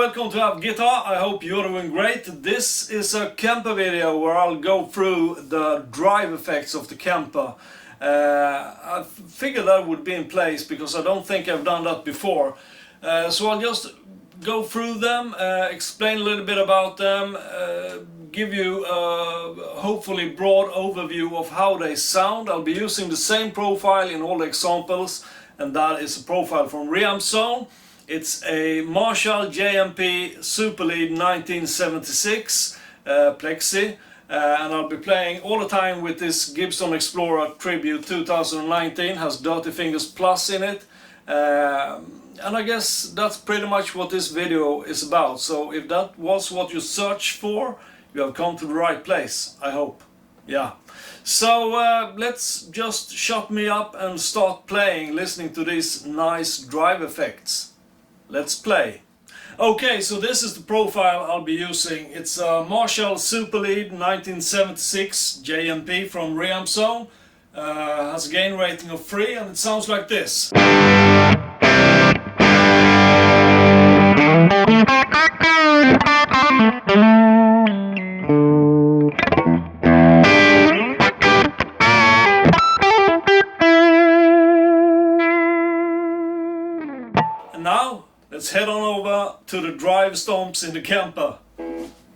welcome to Have Guitar. I hope you're doing great. This is a Kemper video where I'll go through the drive effects of the Kemper. I figured that would be in place because I don't think I've done that before. So I'll just go through them, explain a little bit about them, give you a hopefully broad overview of how they sound. I'll be using the same profile in all the examples, and that is a profile from ReampZone. It's a Marshall JMP Super Lead 1976 Plexi, and I'll be playing all the time with this Gibson Explorer Tribute 2019, has Dirty Fingers Plus in it, and I guess that's pretty much what this video is about. So if that was what you searched for, you have come to the right place, I hope. Yeah. So let's just shut me up and start playing, listening to these nice drive effects. Let's play. Okay, so this is the profile I'll be using. It's a Marshall Super Lead 1976 JMP from ReampZone. Has a gain rating of 3 and it sounds like this. And now let's head on over to the drive stomps in the Kemper.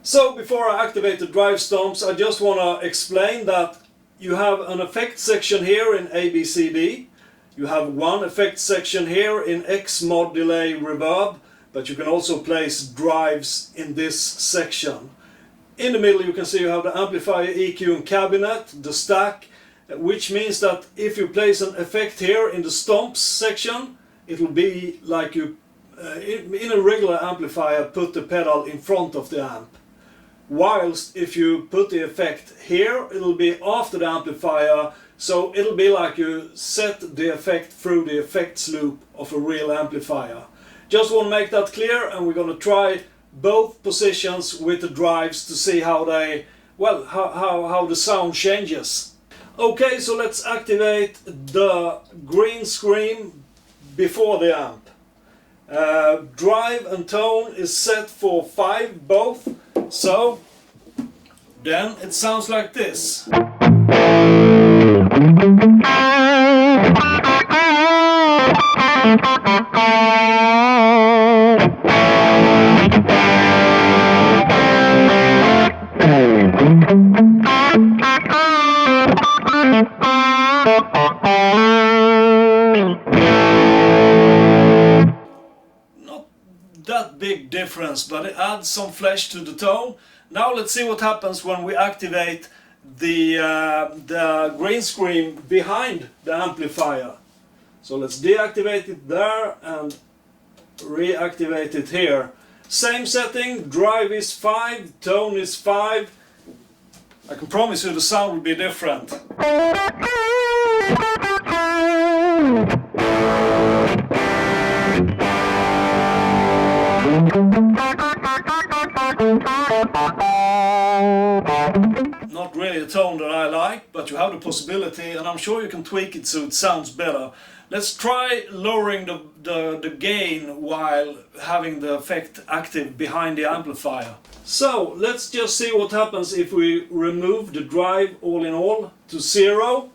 So before I activate the drive stomps, I just want to explain that you have an effect section here in ABCD. You have one effect section here in X mod delay reverb, but you can also place drives in this section. In the middle you can see you have the amplifier, EQ and cabinet, the stack, which means that if you place an effect here in the stomps section, it will be like you in a regular amplifier put the pedal in front of the amp. Whilst if you put the effect here, it'll be after the amplifier, so it'll be like you set the effect through the effects loop of a real amplifier. Just want to make that clear, and we're going to try both positions with the drives to see how they, well, how the sound changes. Okay, so let's activate the green screen before the amp. Drive and tone is set for 5 both, so then it sounds like this. That big difference, but it adds some flesh to the tone. Now let's see what happens when we activate the green screen behind the amplifier. So let's deactivate it there and reactivate it here. Same setting, drive is 5, tone is 5. I can promise you the sound will be different. Not really a tone that I like, but you have the possibility, and I'm sure you can tweak it so it sounds better. Let's try lowering the gain while having the effect active behind the amplifier. So let's just see what happens if we remove the drive all in all to 0.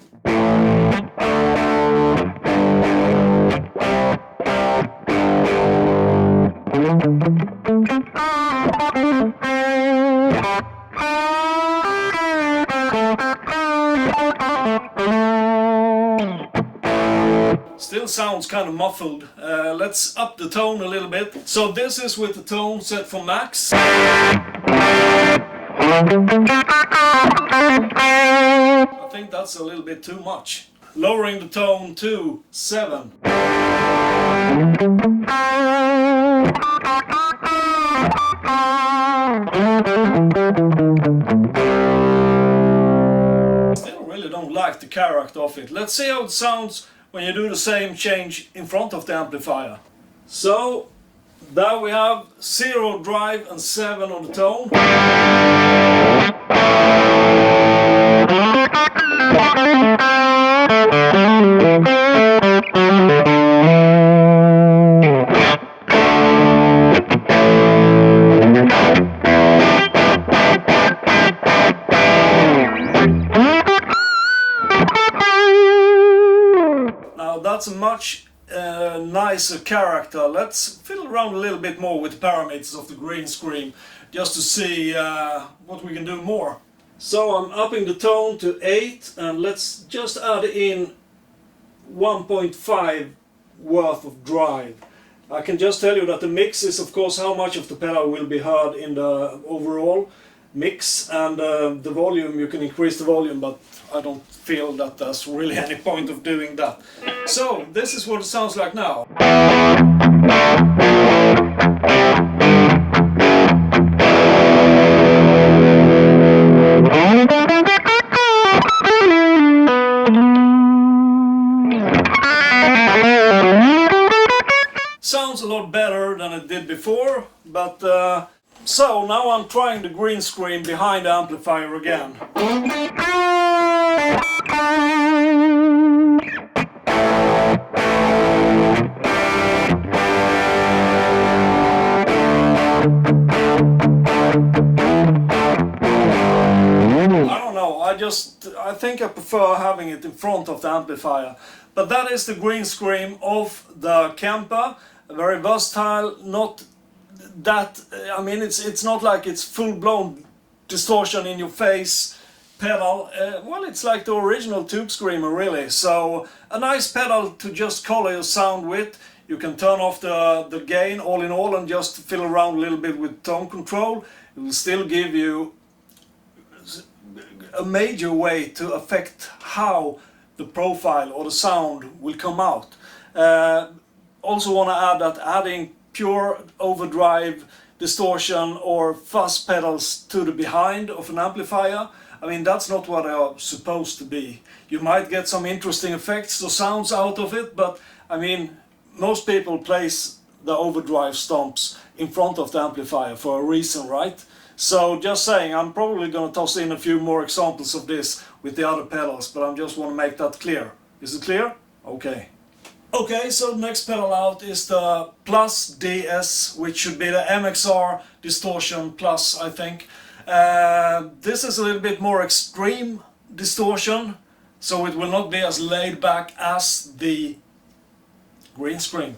Still sounds kind of muffled. Let's up the tone a little bit. So this is with the tone set for max. I think that's a little bit too much. Lowering the tone to 7. Still really don't like the character of it. Let's see how it sounds when you do the same change in front of the amplifier. So there we have 0 drive and 7 on the tone. Now that's a much nicer character. Let's fiddle around a little bit more with the parameters of the green screen just to see what we can do more. So I'm upping the tone to 8 and let's just add in 1.5 worth of drive. I can just tell you that the mix is of course how much of the pedal will be heard in the overall mix, and the volume, you can increase the volume, but I don't feel that there's really any point of doing that. So this is what it sounds like now. Sounds a lot better than it did before, but so now I'm trying the green screen behind the amplifier again. I don't know, I think I prefer having it in front of the amplifier. But that is the green screen of the Kemper. Very versatile, not that, I mean it's not like it's full-blown distortion in your face pedal. Well, it's like the original Tube Screamer really. So a nice pedal to just color your sound with. You can turn off the gain all in all and just fiddle around a little bit with tone control. It will still give you a major way to affect how the profile or the sound will come out. Also want to add that adding pure overdrive, distortion or fuzz pedals to the behind of an amplifier, I mean that's not what they are supposed to be. You might get some interesting effects or sounds out of it, but I mean most people place the overdrive stomps in front of the amplifier for a reason, right? So just saying, I'm probably going to toss in a few more examples of this with the other pedals, but I just want to make that clear. Is it clear? Okay. Okay, so the next pedal out is the Plus DS, which should be the MXR Distortion Plus, I think. This is a little bit more extreme distortion, so it will not be as laid back as the green screen.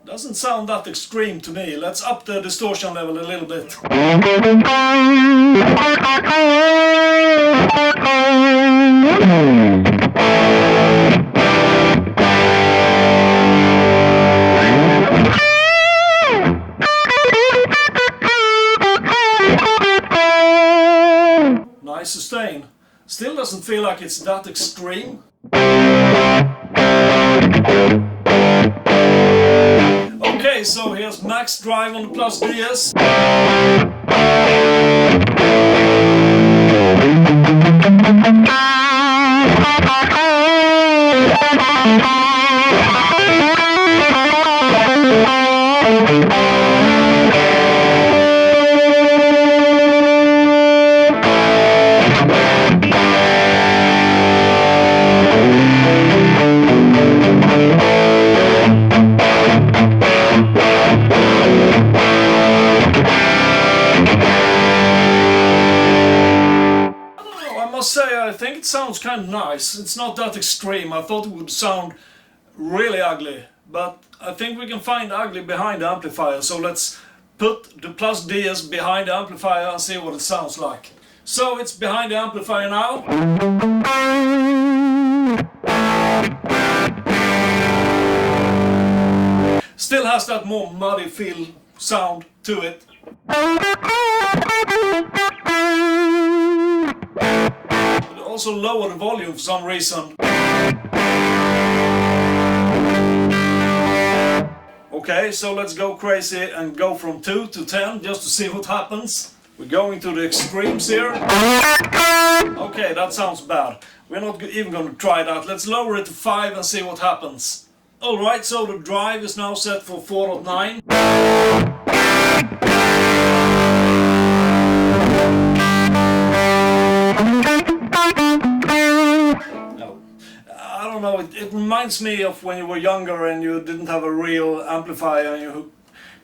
Doesn't sound that extreme to me. Let's up the distortion level a little bit. Nice sustain. Still doesn't feel like it's that extreme. Okay, so here's max drive on the Plus DS. I think it sounds kind of nice. It's not that extreme. I thought it would sound really ugly, but I think we can find ugly behind the amplifier. So let's put the Plus DS behind the amplifier and see what it sounds like. So it's behind the amplifier now. Still has that more muddy feel sound to it. Also lower the volume for some reason. Okay, so let's go crazy and go from 2 to 10 just to see what happens. We're going to the extremes here. Okay, that sounds bad. We're not even going to try that. Let's lower it to 5 and see what happens. Alright, so the drive is now set for 4.9. reminds me of when you were younger and you didn't have a real amplifier and you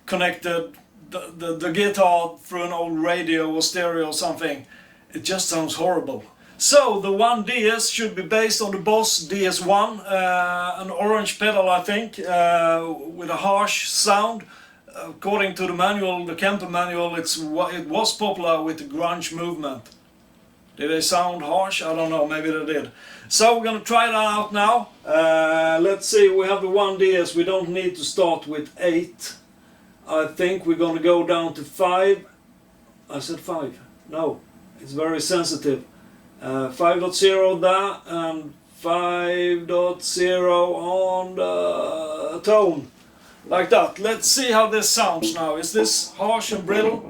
connected the guitar through an old radio or stereo or something. It just sounds horrible. So the 1DS should be based on the Boss DS1, an orange pedal I think, with a harsh sound. According to the manual, the Kemper manual, it was popular with the grunge movement. Did they sound harsh? I don't know, maybe they did. So we're gonna try that out now. Let's see, we have the 1DS, we don't need to start with 8. I think we're gonna go down to 5. I said 5. No, it's very sensitive. 5.0 there and 5.0 on the tone. Like that. Let's see how this sounds now. Is this harsh and brittle?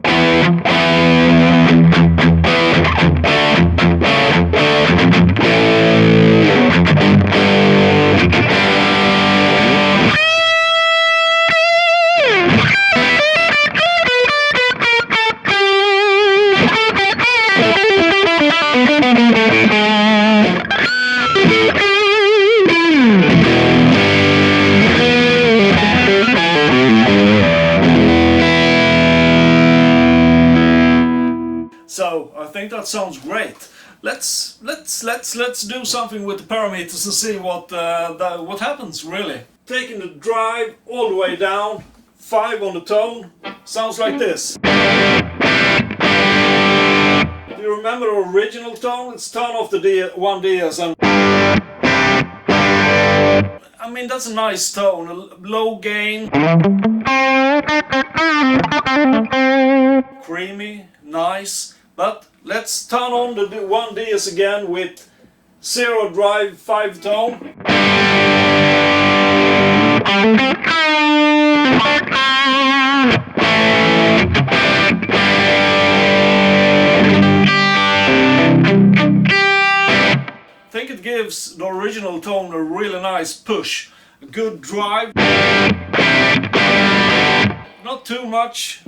So I think that sounds great. Let's do something with the parameters and see what happens really. Taking the drive all the way down, 5 on the tone, sounds like this. Do you remember the original tone? Let's turn off the 1DS and I mean that's a nice tone, a low gain, creamy, nice. But let's turn on the 1DS again with 0 drive, 5 tone. I think it gives the original tone a really nice push, a good drive. Not too much.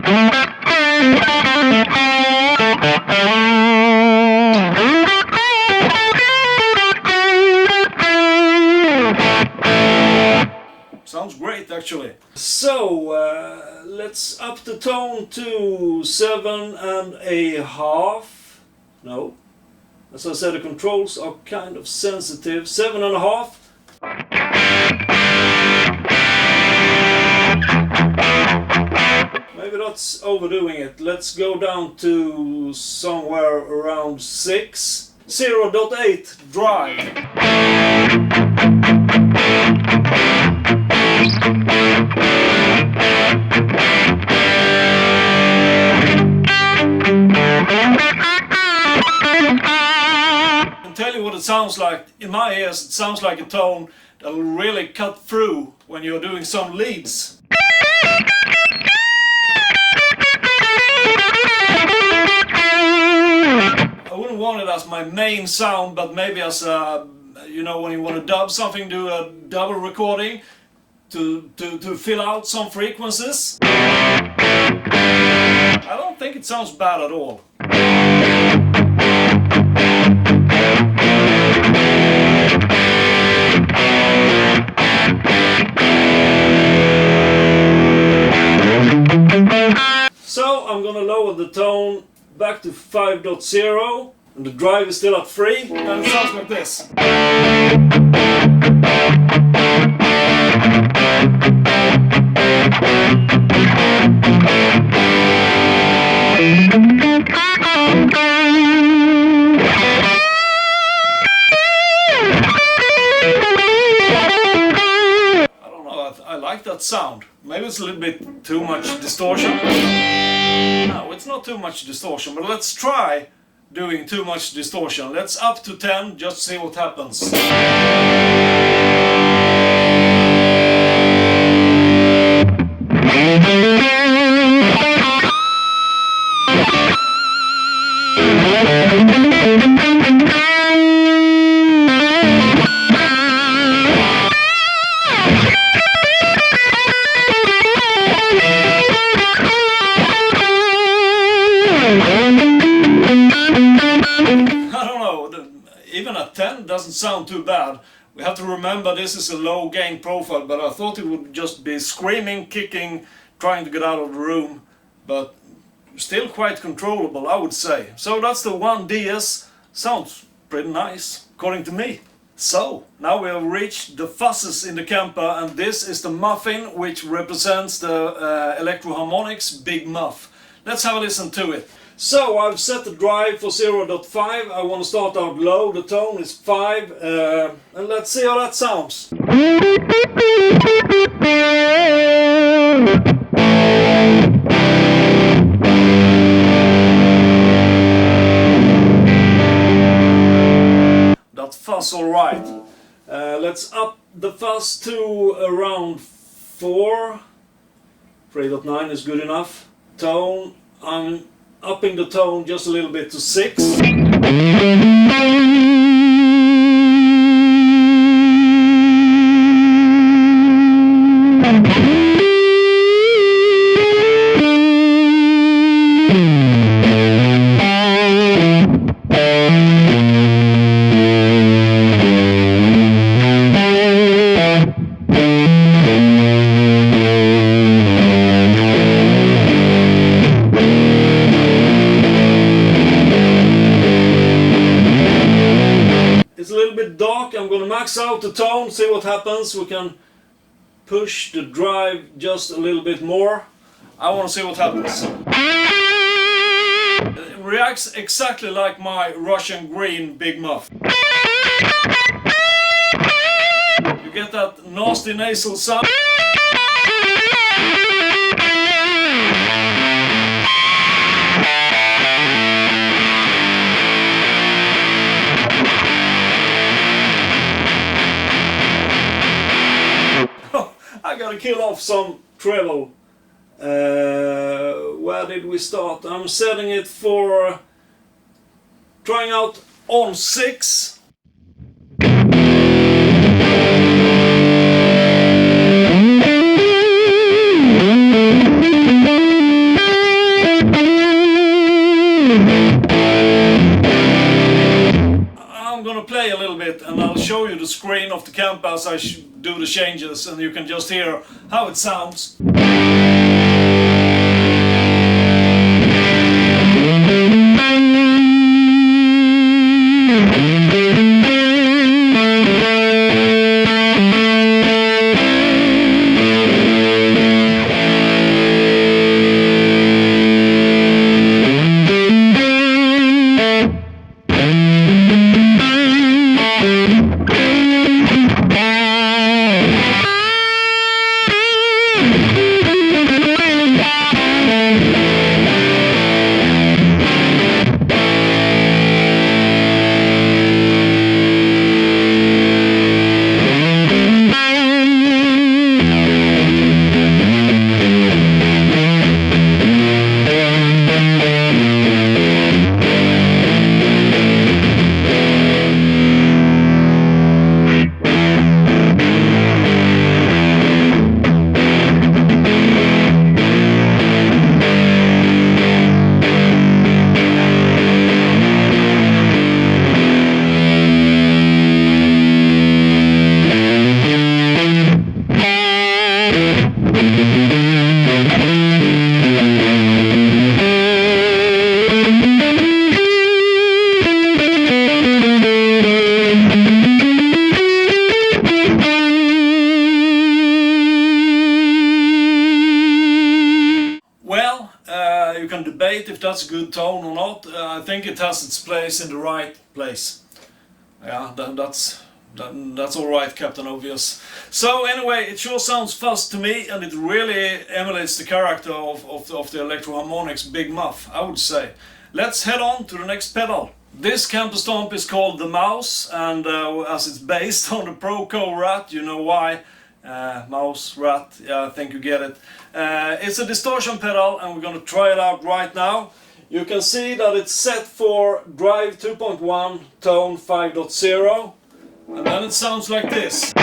Sounds great actually. So let's up the tone to 7.5. No, as I said, the controls are kind of sensitive. 7.5. Maybe that's overdoing it. Let's go down to somewhere around 6. 0.8 drive. I can tell you what it sounds like. In my ears, it sounds like a tone that'll really cut through when you're doing some leads. I wouldn't want it as my main sound, but maybe as a, you know, when you want to dub something, do a double recording to fill out some frequencies. I don't think it sounds bad at all. So I'm gonna lower the tone back to 5.0 and the drive is still at 3 and it sounds like this. I don't know, I like that sound. Maybe it's a little bit too much distortion. No, it's not too much distortion, but let's try doing too much distortion. Let's up to 10, just see what happens. Even at 10 doesn't sound too bad. We have to remember this is a low gain profile, but I thought it would just be screaming, kicking, trying to get out of the room, but still quite controllable, I would say. So that's the 1DS. Sounds pretty nice, according to me. So, now we have reached the fuzzes in the Kemper, and this is the Muffin, which represents the Electro Harmonics Big Muff. Let's have a listen to it. So, I've set the drive for 0.5, I want to start out low, the tone is 5, and let's see how that sounds. That fuzz alright. Let's up the fuzz to around 4. 3.9 is good enough. Tone, I'm upping the tone just a little bit to 6. I'm gonna max out the tone, see what happens. We can push the drive just a little bit more. I want to see what happens. It reacts exactly like my Russian green Big Muff. You get that nasty nasal sound. I gotta kill off some treble. Where did we start? I'm setting it for trying out on 6. I'm gonna play a little bit and I'll show you the screen of the Kemper as I do the changes, and you can just hear how it sounds. You can debate if that's a good tone or not. I think it has its place in the right place. Yeah, that's all right, Captain Obvious. So anyway, it sure sounds fuzz to me, and it really emulates the character of the Electro Harmonics Big Muff, I would say. Let's head on to the next pedal. This Kemper stomp is called the Mouse, and as it's based on the Proco Rat, you know why. Mouse, rat, yeah, I think you get it. It's a distortion pedal, and we're gonna try it out right now. You can see that it's set for drive 2.1, tone 5.0, and then it sounds like this.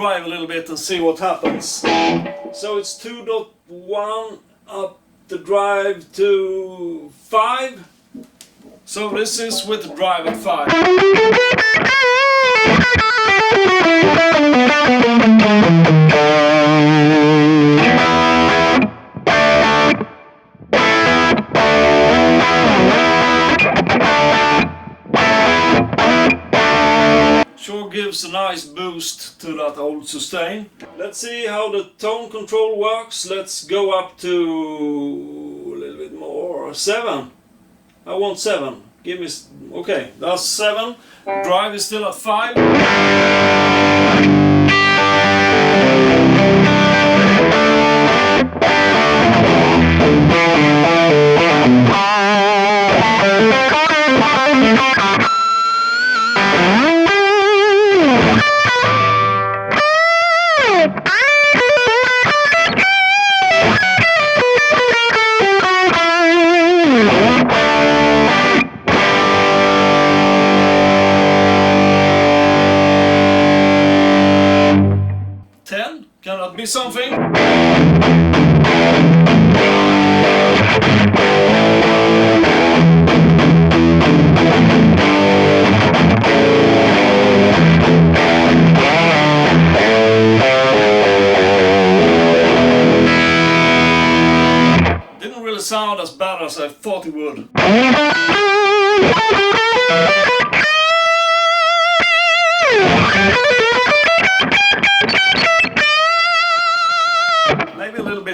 drive a little bit and see what happens. So it's 2.1 up the drive to 5. So this is with the drive at 5. Sure gives a nice boost to that old sustain. Let's see how the tone control works. Let's go up to a little bit more. 7. I want 7. Give me... Okay, that's 7. Drive is still at 5. Can that be something? Didn't really sound as bad as I thought it would.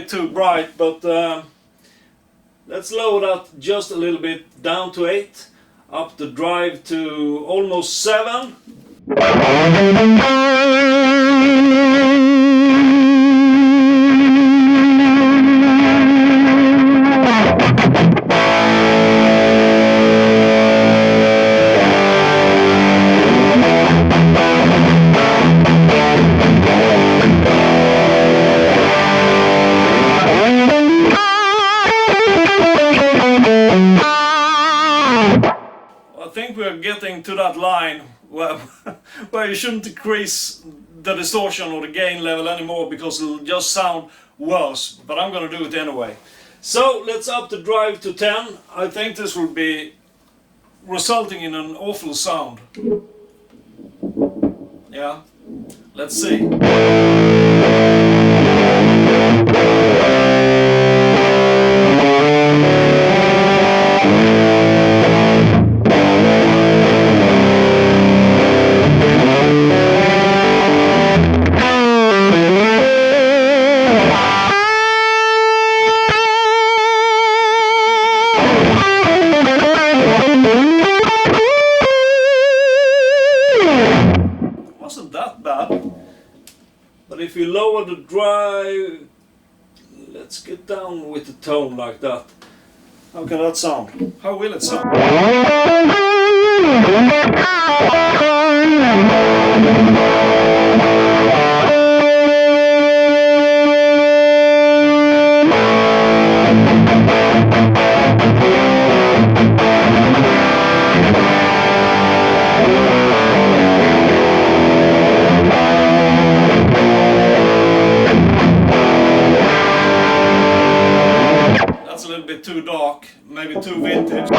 Too bright, but let's lower that just a little bit down to 8, up the drive to almost 7. Getting to that line where you shouldn't decrease the distortion or the gain level anymore because it'll just sound worse, but I'm gonna do it anyway. So let's up the drive to 10. I think this will be resulting in an awful sound. Yeah, let's see. But if you lower the drive, let's get down with the tone like that. How can that sound? How will it sound? Too dark, maybe too vintage.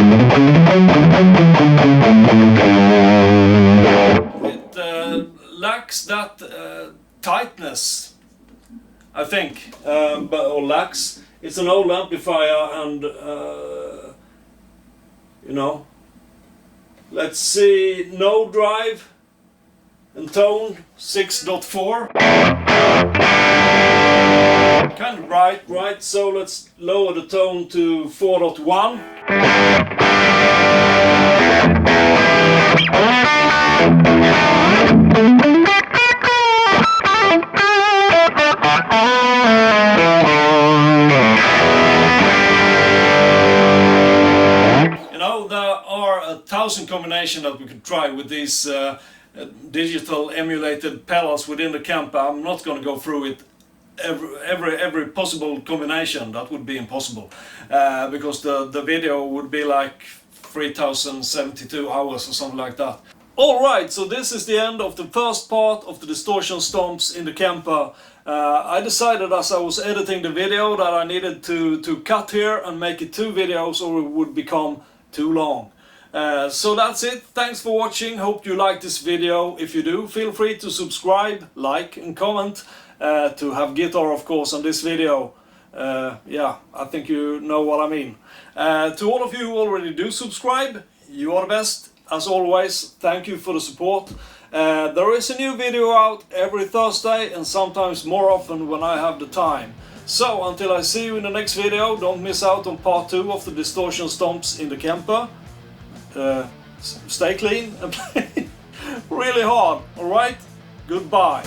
It lacks that tightness, I think, or lacks. It's an old amplifier, and you know. Let's see, no drive and tone 6.4. Kind of bright, right? So let's lower the tone to 4.1. You know, there are 1,000 combinations that we could try with these digital emulated pedals within the Kemper. I'm not going to go through it every possible combination. That would be impossible because the video would be like 3072 hours or something like that. Alright, so this is the end of the first part of the distortion stomps in the Kemper. I decided as I was editing the video that I needed to cut here and make it 2 videos or it would become too long. So that's it, thanks for watching, hope you like this video. If you do, feel free to subscribe, like and comment, to have guitar of course on this video. Yeah, I think you know what I mean. To all of you who already do subscribe, you are the best. As always, thank you for the support. There is a new video out every Thursday and sometimes more often when I have the time. So until I see you in the next video, don't miss out on part 2 of the distortion stomps in the Kemper. Stay clean and play really hard, alright? Goodbye.